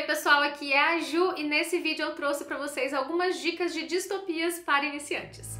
pessoal, aqui é a Ju e nesse vídeo eu trouxe pra vocês algumas dicas de distopias para iniciantes.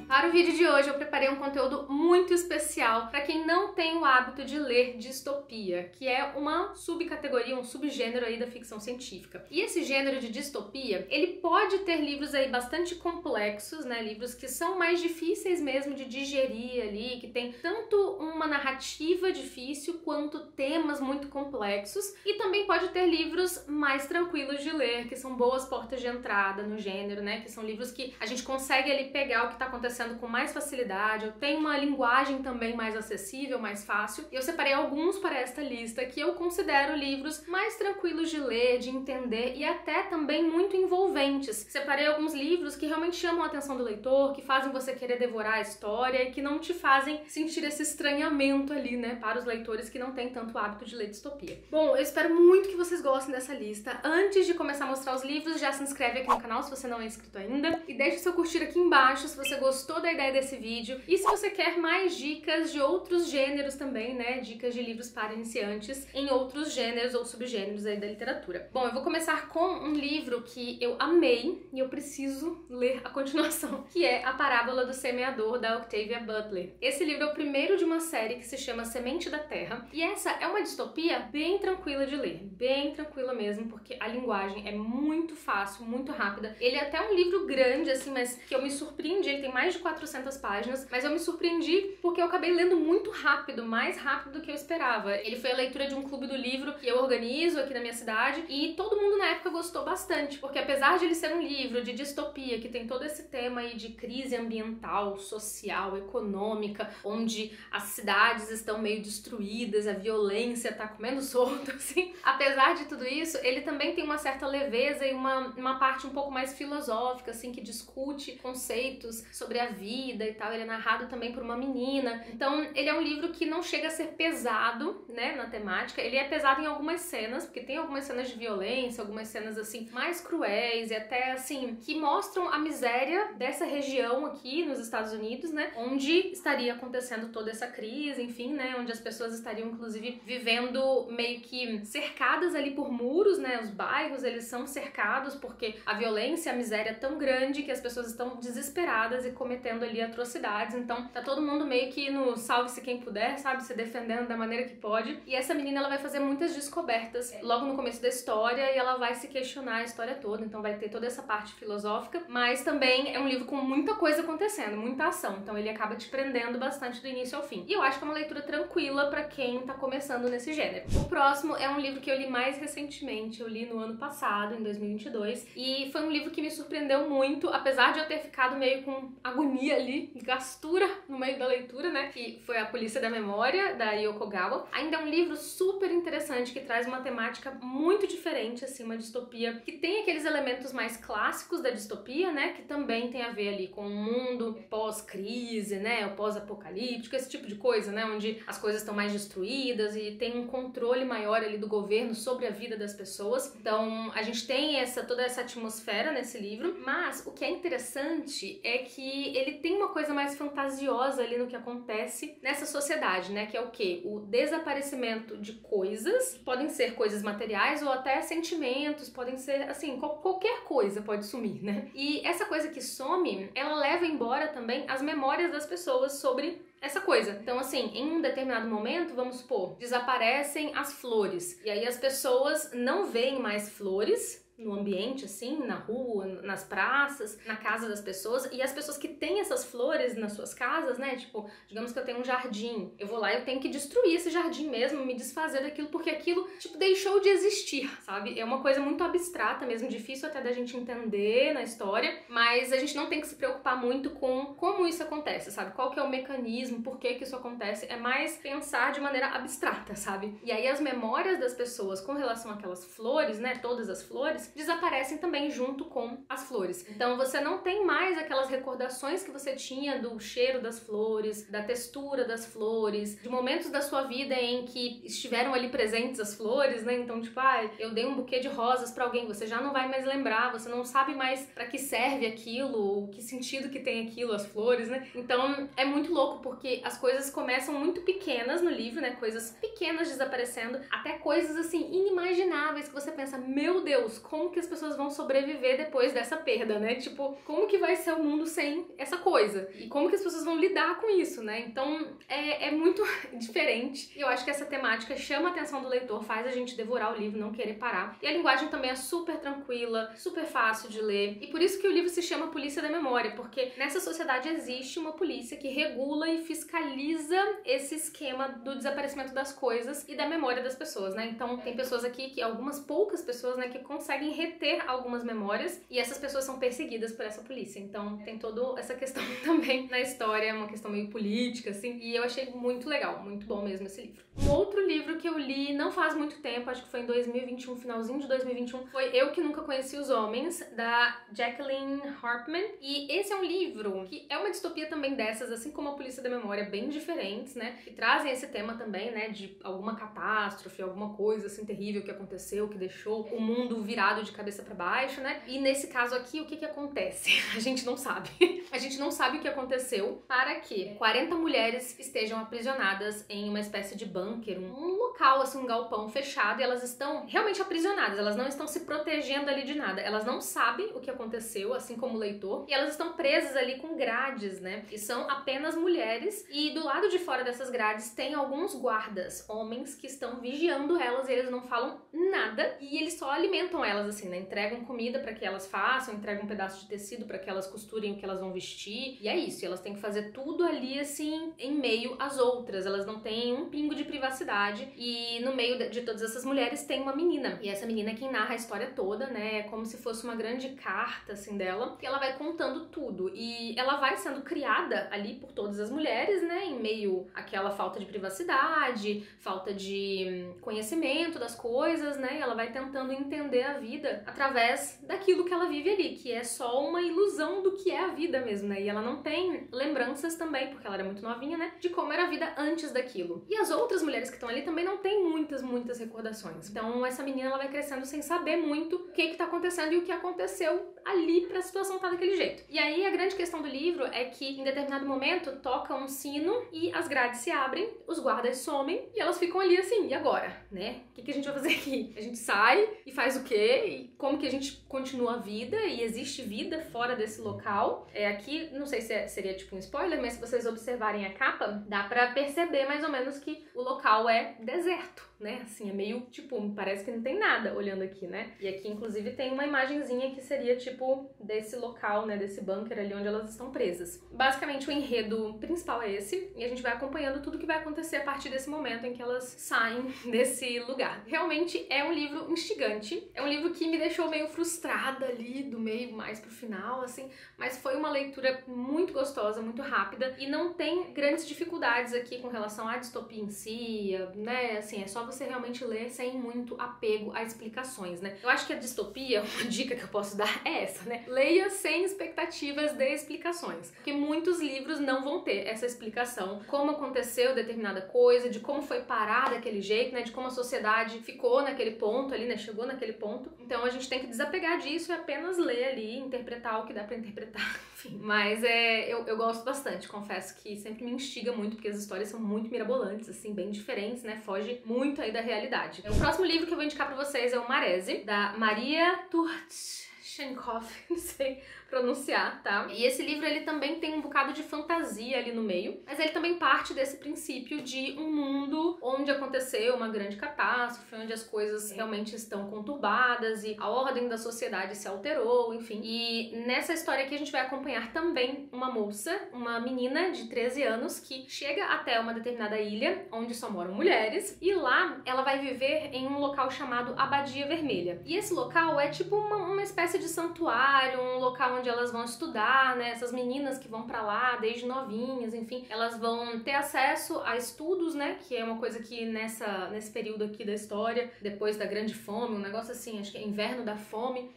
Para o vídeo de hoje eu preparei um conteúdo muito especial para quem não tem o hábito de ler distopia, que é uma subcategoria, um subgênero aí da ficção científica. E esse gênero de distopia, ele pode ter livros aí bastante complexos, né, livros que são mais difíceis mesmo de digerir ali, que tem tanto uma narrativa difícil quanto temas muito complexos, e também pode ter livros mais tranquilos de ler, que são boas portas de entrada no gênero, né, que são livros que a gente consegue ali pegar o que está acontecendo com mais facilidade, eu tenho uma linguagem também mais acessível, mais fácil. Eu separei alguns para esta lista que eu considero livros mais tranquilos de ler, de entender e até também muito envolventes. Separei alguns livros que realmente chamam a atenção do leitor, que fazem você querer devorar a história e que não te fazem sentir esse estranhamento ali, né, para os leitores que não têm tanto hábito de ler distopia. Bom, eu espero muito que vocês gostem dessa lista. Antes de começar a mostrar os livros, já se inscreve aqui no canal se você não é inscrito ainda e deixa o seu curtir aqui embaixo se você gostou da ideia desse vídeo e se você quer mais dicas de outros gêneros também, né, dicas de livros para iniciantes em outros gêneros ou subgêneros aí da literatura. Bom, eu vou começar com um livro que eu amei e eu preciso ler a continuação, que é A Parábola do Semeador, da Octavia Butler. Esse livro é o primeiro de uma série que se chama Semente da Terra e essa é uma distopia bem tranquila de ler, bem tranquila mesmo, porque a linguagem é muito fácil, muito rápida. Ele é até um livro grande, assim, mas que eu me surpreendi, ele tem mais de 400 páginas, mas eu me surpreendi porque eu acabei lendo muito rápido, mais rápido do que eu esperava. Ele foi a leitura de um clube do livro que eu organizo aqui na minha cidade e todo mundo na época gostou bastante, porque apesar de ele ser um livro de distopia, que tem todo esse tema aí de crise ambiental, social, econômica, onde as cidades estão meio destruídas, a violência tá comendo solto, assim. Apesar de tudo isso, ele também tem uma certa leveza e uma parte um pouco mais filosófica, assim, que discute conceitos sobre a vida e tal. Ele é narrado também por uma menina. Então, ele é um livro que não chega a ser pesado, né, na temática. Ele é pesado em algumas cenas, porque tem algumas cenas de violência, algumas cenas, assim, mais cruéis e até, assim, que mostram a miséria dessa região aqui nos Estados Unidos, né, onde estaria acontecendo toda essa crise, enfim, né, onde as pessoas estariam, inclusive, vivendo meio que cercadas ali por muros, né, os bairros, eles são cercados porque a violência, a miséria é tão grande que as pessoas estão desesperadas e cometendo ali atrocidades, então tá todo mundo meio que no salve-se quem puder, sabe, se defendendo da maneira que pode. E essa menina, ela vai fazer muitas descobertas logo no começo da história e ela vai se questionar a história toda, então vai ter toda essa parte filosófica, mas também é um livro com muita coisa acontecendo, muita ação, então ele acaba te prendendo bastante do início ao fim. E eu acho que é uma leitura tranquila pra quem tá começando nesse gênero. O próximo é um livro que eu li mais recentemente, eu li no ano passado, em 2022, e foi um livro que me surpreendeu muito, apesar de eu ter ficado meio com agonia ali, gastura no meio da leitura, né, que foi A Polícia da Memória, da Yoko Gawa. Ainda é um livro super interessante, que traz uma temática muito diferente, assim, uma distopia que tem aqueles elementos mais clássicos da distopia, né, que também tem a ver ali com o mundo pós-crise, né, o pós-apocalíptico, esse tipo de coisa, né, onde as coisas estão mais destruídas e tem um controle maior ali do governo sobre a vida das pessoas. Então, a gente tem toda essa atmosfera nesse livro, mas o que é interessante é que ele tem uma coisa mais fantasiosa ali no que acontece nessa sociedade, né? Que é o quê? O desaparecimento de coisas, podem ser coisas materiais ou até sentimentos, podem ser, assim, qualquer coisa pode sumir, né? E essa coisa que some, ela leva embora também as memórias das pessoas sobre essa coisa. Então, assim, em um determinado momento, vamos supor, desaparecem as flores. E aí as pessoas não veem mais flores no ambiente, assim, na rua, nas praças, na casa das pessoas, e as pessoas que têm essas flores nas suas casas, né, tipo, digamos que eu tenho um jardim, eu vou lá e eu tenho que destruir esse jardim mesmo, me desfazer daquilo, porque aquilo, tipo, deixou de existir, sabe? É uma coisa muito abstrata mesmo, difícil até da gente entender na história, mas a gente não tem que se preocupar muito com como isso acontece, sabe? Qual que é o mecanismo, por que que isso acontece, é mais pensar de maneira abstrata, sabe? E aí as memórias das pessoas com relação àquelas flores, né, todas as flores, flores desaparecem também junto com as flores. Então você não tem mais aquelas recordações que você tinha do cheiro das flores, da textura das flores, de momentos da sua vida em que estiveram ali presentes as flores, né? Então, tipo, eu dei um buquê de rosas pra alguém, você já não vai mais lembrar, você não sabe mais pra que serve aquilo, que sentido que tem aquilo, as flores, né? Então, é muito louco porque as coisas começam muito pequenas no livro, né? Coisas pequenas desaparecendo, até coisas, assim, inimagináveis que você pensa, meu Deus, como que as pessoas vão sobreviver depois dessa perda, né? Tipo, como que vai ser o mundo sem essa coisa? E como que as pessoas vão lidar com isso, né? Então, é muito diferente. E eu acho que essa temática chama a atenção do leitor, faz a gente devorar o livro, não querer parar. E a linguagem também é super tranquila, super fácil de ler. E por isso que o livro se chama Polícia da Memória, porque nessa sociedade existe uma polícia que regula e fiscaliza esse esquema do desaparecimento das coisas e da memória das pessoas, né? Então, tem pessoas aqui, algumas poucas pessoas, né, que conseguem reter algumas memórias e essas pessoas são perseguidas por essa polícia. Então, tem toda essa questão também na história, uma questão meio política, assim, e eu achei muito legal, muito bom mesmo esse livro. Um outro livro que eu li não faz muito tempo, acho que foi em 2021, finalzinho de 2021, foi Eu Que Nunca Conheci os Homens, da Jacqueline Harpman. E esse é um livro que é uma distopia também dessas, assim como a Polícia da Memória, bem diferentes, né? Que trazem esse tema também, né? De alguma catástrofe, alguma coisa assim terrível que aconteceu, que deixou o mundo virado de cabeça pra baixo, né? E nesse caso aqui, o que acontece? A gente não sabe. A gente não sabe o que aconteceu para que 40 mulheres estejam aprisionadas em uma espécie de bunker, um local, assim, um galpão fechado, e elas estão realmente aprisionadas, elas não estão se protegendo ali de nada, elas não sabem o que aconteceu, assim como o leitor, e elas estão presas ali com grades, né, e são apenas mulheres, e do lado de fora dessas grades tem alguns guardas, homens, que estão vigiando elas, e eles não falam nada, e eles só alimentam elas, assim, né, entregam comida pra que elas façam, entregam um pedaço de tecido pra que elas costurem o que elas vão vestir, e é isso, e elas têm que fazer tudo ali, assim, em meio às outras, elas não têm um pingo de privacidade, e no meio de todas essas mulheres tem uma menina, e essa menina é quem narra a história toda, né, é como se fosse uma grande carta, assim, dela, e ela vai contando tudo, e ela vai sendo criada ali por todas as mulheres, né, em meio àquela falta de privacidade, falta de conhecimento das coisas, né, e ela vai tentando entender a vida através daquilo que ela vive ali, que é só uma ilusão do que é a vida mesmo, né, e ela não tem lembranças também, porque ela era muito novinha, né, de como era a vida antes daquilo. E as outras mulheres que estão ali também não têm muitas recordações. Então essa menina, ela vai crescendo sem saber muito o que tá acontecendo e o que aconteceu ali pra situação estar daquele jeito. E aí a grande questão do livro é que em determinado momento toca um sino e as grades se abrem, os guardas somem e elas ficam ali assim, e agora, né? O que a gente vai fazer aqui? A gente sai e faz o quê? E como que a gente continua a vida? E existe vida fora desse local? Aqui, não sei se seria tipo um spoiler, mas se vocês observarem a capa, dá pra perceber mais ou menos que o local é deserto, né? Assim, é meio, tipo, parece que não tem nada olhando aqui, né? E aqui, inclusive, tem uma imagenzinha que seria, tipo, desse local, né? Desse bunker ali onde elas estão presas. Basicamente, o enredo principal é esse, e a gente vai acompanhando tudo que vai acontecer a partir desse momento em que elas saem desse lugar. Realmente é um livro instigante, é um livro que me deixou meio frustrada ali, do meio mais pro final, assim, mas foi uma leitura muito gostosa, muito rápida, e não tem grandes dificuldades aqui com relação à distopia em si, né? Assim, é só você realmente ler sem muito apego a explicações, né? Eu acho que a distopia, uma dica que eu posso dar é essa, né? Leia sem expectativas de explicações, porque muitos livros não vão ter essa explicação, como aconteceu determinada coisa, de como foi parar daquele jeito, né? De como a sociedade ficou naquele ponto ali, né? Chegou naquele ponto. Então a gente tem que desapegar disso e apenas ler ali, interpretar o que dá pra interpretar, enfim. Mas eu gosto bastante, confesso que sempre me instiga muito, porque as histórias são muito mirabolantes, assim, bem diferentes, né? Foge muito aí da realidade. O próximo livro que eu vou indicar pra vocês é o Marese, da Maria Turchaninov, não sei pronunciar, tá? E esse livro, ele também tem um bocado de fantasia ali no meio, mas ele também parte desse princípio de um mundo onde aconteceu uma grande catástrofe, onde as coisas realmente estão conturbadas e a ordem da sociedade se alterou, enfim. E nessa história aqui a gente vai acompanhar também uma moça, uma menina de 13 anos que chega até uma determinada ilha onde só moram mulheres, e lá ela vai viver em um local chamado Abadia Vermelha. E esse local é tipo uma espécie de santuário, um local onde elas vão estudar, né? Essas meninas que vão pra lá desde novinhas, enfim, elas vão ter acesso a estudos, né? Que é uma coisa que, né, nesse período aqui da história, depois da Grande Fome, um negócio assim, acho que é Inverno da Fome,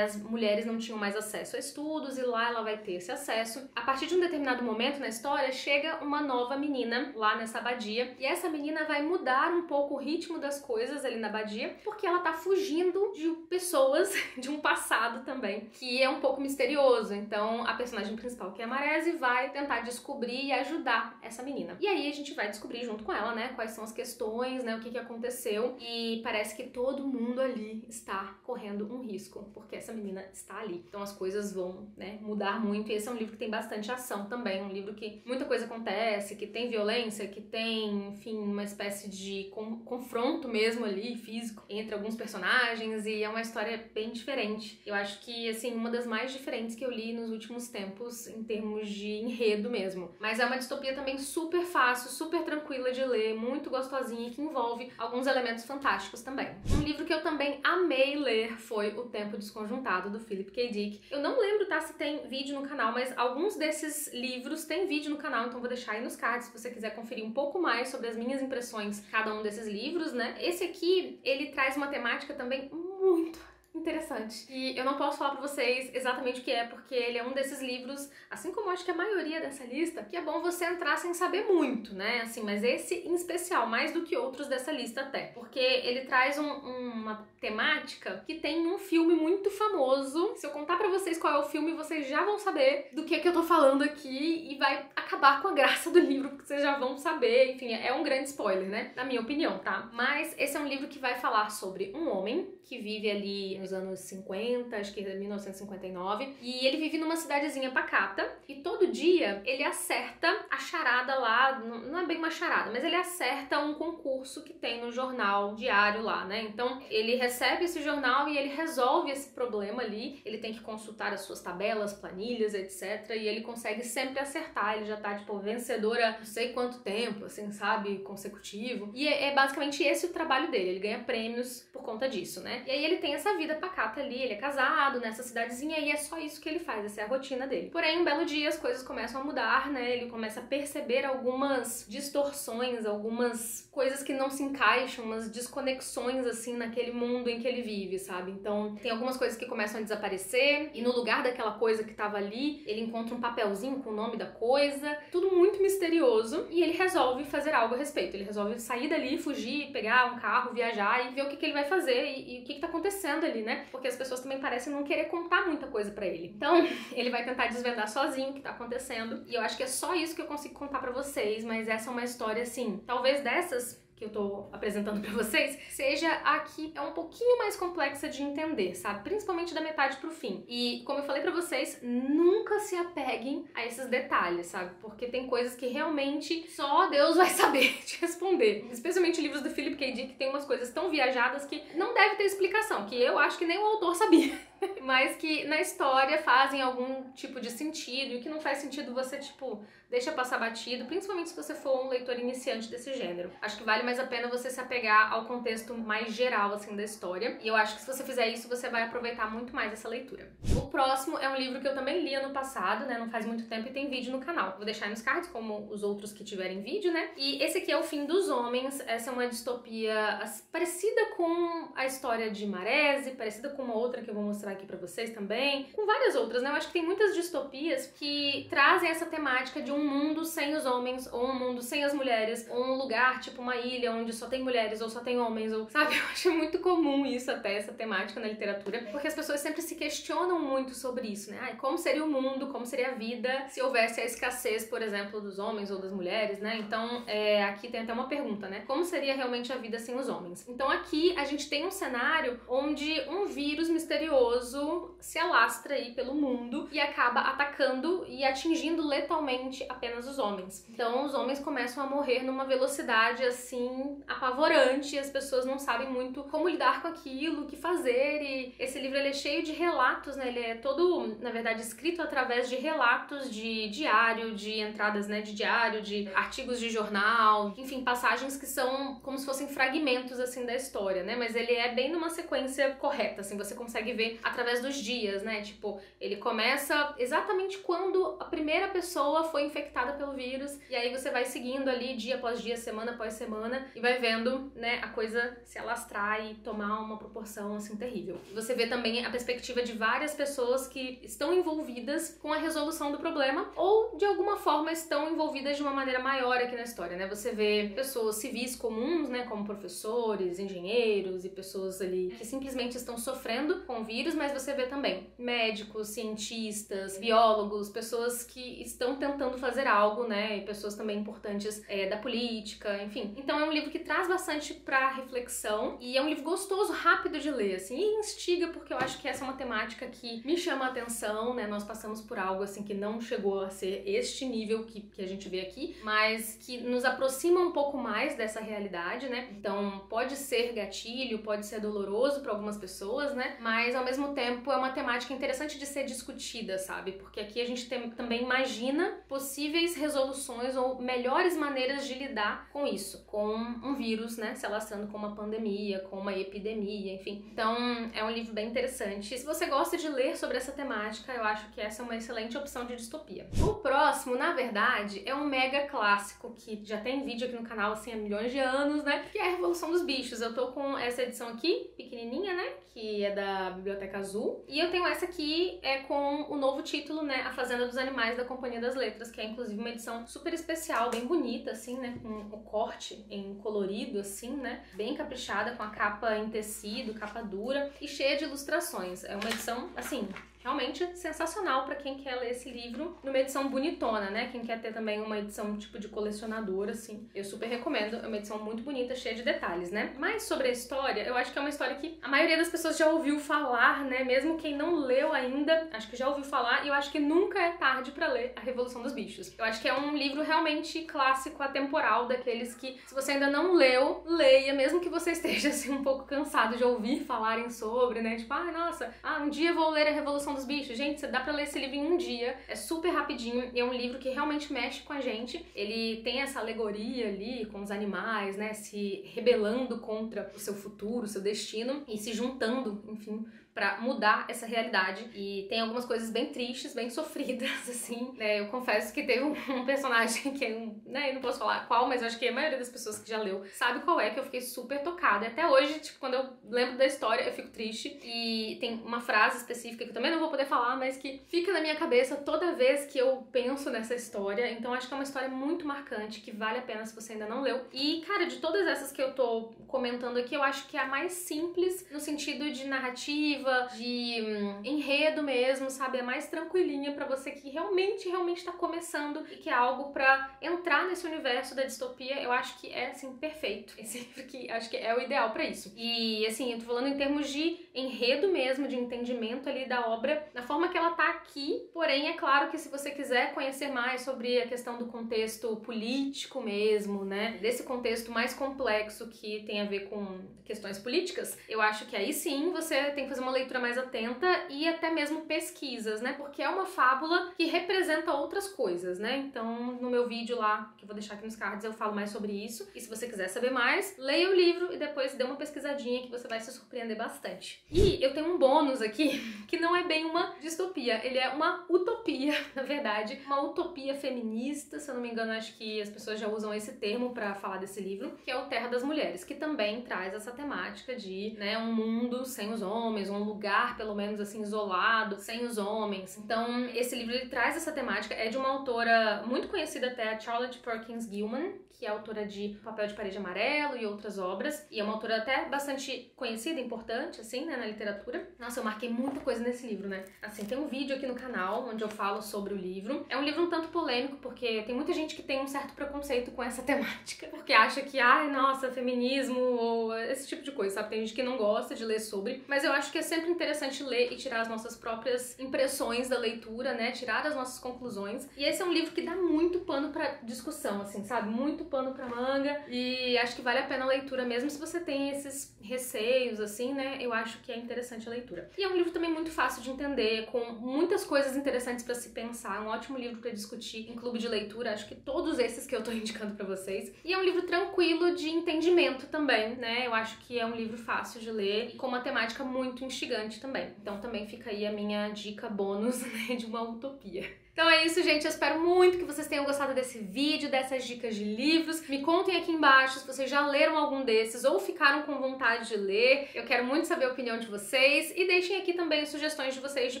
as mulheres não tinham mais acesso a estudos e lá ela vai ter esse acesso. A partir de um determinado momento na história, chega uma nova menina lá nessa abadia e essa menina vai mudar um pouco o ritmo das coisas ali na abadia, porque ela tá fugindo de pessoas de um passado também, que é um pouco misterioso. Então a personagem principal, que é a Marese, vai tentar descobrir e ajudar essa menina. E aí a gente vai descobrir junto com ela, né, quais são as questões, né, o que aconteceu, e parece que todo mundo ali está correndo um risco, porque essa menina está ali. Então as coisas vão, né, mudar muito, e esse é um livro que tem bastante ação também, um livro que muita coisa acontece, que tem violência, que tem, enfim, uma espécie de confronto mesmo ali, físico, entre alguns personagens, e é uma história bem diferente. Eu acho que, assim, uma das mais diferentes que eu li nos últimos tempos, em termos de enredo mesmo. Mas é uma distopia também super fácil, super tranquila de ler, muito gostosinha, que envolve alguns elementos fantásticos também. Um livro que eu também amei ler foi O Tempo Desconjuntado, do Philip K. Dick. Eu não lembro, tá, se tem vídeo no canal, mas alguns desses livros têm vídeo no canal, então vou deixar aí nos cards se você quiser conferir um pouco mais sobre as minhas impressões em cada um desses livros, né? Esse aqui, ele traz uma temática também muito interessante. E eu não posso falar pra vocês exatamente o que é, porque ele é um desses livros, assim como acho que a maioria dessa lista, que é bom você entrar sem saber muito, né? Assim, mas esse em especial, mais do que outros dessa lista até. Porque ele traz uma temática que tem um filme muito famoso. Se eu contar pra vocês qual é o filme, vocês já vão saber do que eu tô falando aqui e vai acabar com a graça do livro, porque vocês já vão saber. Enfim, é um grande spoiler, né? Na minha opinião, tá? Mas esse é um livro que vai falar sobre um homem que vive ali nos anos 50, acho que é 1959, e ele vive numa cidadezinha pacata, e todo dia ele acerta a charada lá, não é bem uma charada, mas ele acerta um concurso que tem no jornal diário lá, né? Então ele recebe esse jornal e ele resolve esse problema ali, ele tem que consultar as suas tabelas, planilhas, etc, e ele consegue sempre acertar, ele já tá, tipo, vencedora não sei quanto tempo, assim, sabe, consecutivo, e é basicamente esse o trabalho dele, ele ganha prêmios por conta disso, né? E aí ele tem essa vida pacata ali, ele é casado nessa cidadezinha e é só isso que ele faz, essa é a rotina dele. Porém, um belo dia as coisas começam a mudar, né? Ele começa a perceber algumas distorções, algumas coisas que não se encaixam, umas desconexões, assim, naquele mundo em que ele vive, sabe? Então, tem algumas coisas que começam a desaparecer e no lugar daquela coisa que tava ali, ele encontra um papelzinho com o nome da coisa, tudo muito misterioso, e ele resolve fazer algo a respeito. Ele resolve sair dali, fugir, pegar um carro, viajar e ver o que ele vai fazer e o que tá acontecendo ali, né? Porque as pessoas também parecem não querer contar muita coisa pra ele. Então, ele vai tentar desvendar sozinho o que tá acontecendo. E eu acho que é só isso que eu consigo contar pra vocês, mas essa é uma história, assim, talvez dessas que eu tô apresentando pra vocês, seja a que é um pouquinho mais complexa de entender, sabe? Principalmente da metade pro fim. E, como eu falei pra vocês, nunca se apeguem a esses detalhes, sabe? Porque tem coisas que realmente só Deus vai saber te responder. Especialmente livros do Philip K. Dick, que tem umas coisas tão viajadas que não deve ter explicação, que eu acho que nem o autor sabia. Mas que na história fazem algum tipo de sentido, e que não faz sentido você, tipo, deixa passar batido, principalmente se você for um leitor iniciante desse gênero. Acho que vale mais a pena você se apegar ao contexto mais geral, assim, da história. E eu acho que se você fizer isso, você vai aproveitar muito mais essa leitura. O próximo é um livro que eu também li ano passado, né, não faz muito tempo, e tem vídeo no canal. Vou deixar aí nos cards, como os outros que tiverem vídeo, né? E esse aqui é O Fim dos Homens. Essa é uma distopia parecida com a história de Marese, parecida com uma outra que eu vou mostrar aqui pra vocês também, com várias outras, né? Eu acho que tem muitas distopias que trazem essa temática de um mundo sem os homens, ou um mundo sem as mulheres, ou um lugar, tipo uma ilha, onde só tem mulheres, ou só tem homens, ou, sabe? Eu acho muito comum isso até, essa temática na literatura, porque as pessoas sempre se questionam muito sobre isso, né? Ai, como seria o mundo, como seria a vida se houvesse a escassez, por exemplo, dos homens ou das mulheres, né? Então, aqui tem até uma pergunta, né? Como seria realmente a vida sem os homens? Então aqui a gente tem um cenário onde um vírus misterioso se alastra aí pelo mundo e acaba atacando e atingindo letalmente apenas os homens. Então os homens começam a morrer numa velocidade assim apavorante, e as pessoas não sabem muito como lidar com aquilo, o que fazer. E esse livro ele é cheio de relatos, né? Ele é todo, na verdade, escrito através de relatos de diário, de entradas, né, de diário, de artigos de jornal, enfim, passagens que são como se fossem fragmentos assim da história, né? Mas ele é bem numa sequência correta, assim, você consegue ver a através dos dias, né? Tipo, ele começa exatamente quando a primeira pessoa foi infectada pelo vírus, e aí você vai seguindo ali dia após dia, semana após semana, e vai vendo, né, a coisa se alastrar e tomar uma proporção, assim, terrível. Você vê também a perspectiva de várias pessoas que estão envolvidas com a resolução do problema, ou de alguma forma estão envolvidas de uma maneira maior aqui na história, né? Você vê pessoas civis comuns, né, como professores, engenheiros e pessoas ali que simplesmente estão sofrendo com o vírus, mas você vê também médicos, cientistas, biólogos, pessoas que estão tentando fazer algo, né, e pessoas também importantes da política, enfim. Então é um livro que traz bastante pra reflexão e é um livro gostoso, rápido de ler, assim, e instiga, porque eu acho que essa é uma temática que me chama a atenção, né, nós passamos por algo, assim, que não chegou a ser este nível que a gente vê aqui, mas que nos aproxima um pouco mais dessa realidade, né, então pode ser gatilho, pode ser doloroso para algumas pessoas, né, mas ao mesmo tempo é uma temática interessante de ser discutida, sabe, porque aqui a gente também imagina possíveis resoluções ou melhores maneiras de lidar com isso, com um vírus, né, se alastrando com uma pandemia, com uma epidemia, enfim. Então é um livro bem interessante. E se você gosta de ler sobre essa temática, eu acho que essa é uma excelente opção de distopia. O próximo, na verdade, é um mega clássico que já tem vídeo aqui no canal assim há milhões de anos, né, que é a Revolução dos Bichos. Eu tô com essa edição aqui, pequenininha, né, que é da Biblioteca Azul, e eu tenho essa aqui com o novo título, né, A Fazenda dos Animais, da Companhia das Letras, que é inclusive uma edição super especial, bem bonita, assim, né, com o corte em colorido, assim, né, bem caprichada, com a capa em tecido, capa dura e cheia de ilustrações. É uma edição, assim, realmente sensacional pra quem quer ler esse livro numa edição bonitona, né? Quem quer ter também uma edição tipo de colecionador, assim, eu super recomendo. É uma edição muito bonita, cheia de detalhes, né? Mas sobre a história, eu acho que é uma história que a maioria das pessoas já ouviu falar, né? Mesmo quem não leu ainda, acho que já ouviu falar, e eu acho que nunca é tarde pra ler A Revolução dos Bichos. Eu acho que é um livro realmente clássico, atemporal, daqueles que, se você ainda não leu, leia, mesmo que você esteja, assim, um pouco cansado de ouvir falarem sobre, né? Tipo, nossa, um dia vou ler A Revolução dos Bichos. Gente, dá pra ler esse livro em um dia, é super rapidinho e é um livro que realmente mexe com a gente. Ele tem essa alegoria ali com os animais, né, se rebelando contra o seu futuro, o seu destino e se juntando, enfim, pra mudar essa realidade. E tem algumas coisas bem tristes, bem sofridas, assim, né? Eu confesso que teve um personagem que, né, eu não posso falar qual, mas eu acho que a maioria das pessoas que já leu sabe qual é, que eu fiquei super tocada. E até hoje, tipo, quando eu lembro da história, eu fico triste. E tem uma frase específica que eu também não vou poder falar, mas que fica na minha cabeça toda vez que eu penso nessa história. Então acho que é uma história muito marcante, que vale a pena se você ainda não leu. E, cara, de todas essas que eu tô comentando aqui, eu acho que é a mais simples no sentido de narrativa, de enredo mesmo, sabe? É mais tranquilinha pra você que realmente tá começando e que é algo pra entrar nesse universo da distopia. Eu acho que é, assim, perfeito. Esse livro que acho que é o ideal pra isso. E, assim, eu tô falando em termos de enredo mesmo, de entendimento ali da obra, na forma que ela tá aqui. Porém, é claro que se você quiser conhecer mais sobre a questão do contexto político mesmo, né? Desse contexto mais complexo que tem a ver com questões políticas, eu acho que aí sim você tem que fazer uma leitura mais atenta e até mesmo pesquisas, né? Porque é uma fábula que representa outras coisas, né? Então, no meu vídeo lá, que eu vou deixar aqui nos cards, eu falo mais sobre isso. E se você quiser saber mais, leia o livro e depois dê uma pesquisadinha que você vai se surpreender bastante. E eu tenho um bônus aqui, que não é bem uma distopia, ele é uma utopia, na verdade. Uma utopia feminista, se eu não me engano, acho que as pessoas já usam esse termo pra falar desse livro, que é o Terra das Mulheres, que também traz essa temática de, né, um mundo sem os homens, um lugar, pelo menos assim, isolado, sem os homens. Então, esse livro, ele traz essa temática, é de uma autora muito conhecida até, a Charlotte Perkins Gilman, que é autora de Papel de Parede Amarelo e outras obras, e é uma autora até bastante conhecida, importante, assim, né, na literatura. Nossa, eu marquei muita coisa nesse livro, né? Assim, tem um vídeo aqui no canal onde eu falo sobre o livro. É um livro um tanto polêmico, porque tem muita gente que tem um certo preconceito com essa temática, porque acha que, nossa, feminismo, ou esse tipo de coisa, sabe? Tem gente que não gosta de ler sobre, mas eu acho que é sempre interessante ler e tirar as nossas próprias impressões da leitura, né? Tirar as nossas conclusões. E esse é um livro que dá muito pano pra discussão, assim, sabe? Muito pano pra manga, e acho que vale a pena a leitura, mesmo se você tem esses receios, assim, né? Eu acho que é interessante a leitura. E é um livro também muito fácil de entender, com muitas coisas interessantes pra se pensar, um ótimo livro pra discutir em clube de leitura, acho que todos esses que eu tô indicando pra vocês. E é um livro tranquilo de entendimento também, né? Eu acho que é um livro fácil de ler e com uma temática muito instigante. instigante também. Então também fica aí a minha dica bônus, né, de uma utopia. Então é isso, gente. Eu espero muito que vocês tenham gostado desse vídeo, dessas dicas de livros. Me contem aqui embaixo se vocês já leram algum desses ou ficaram com vontade de ler. Eu quero muito saber a opinião de vocês. E deixem aqui também sugestões de vocês de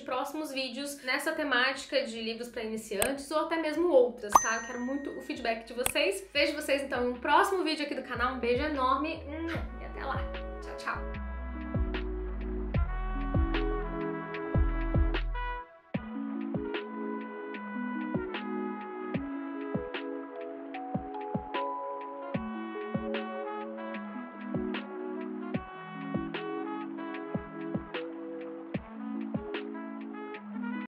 próximos vídeos nessa temática de livros para iniciantes ou até mesmo outras, tá? Eu quero muito o feedback de vocês. Vejo vocês então em um próximo vídeo aqui do canal. Um beijo enorme e até lá. Tchau, tchau!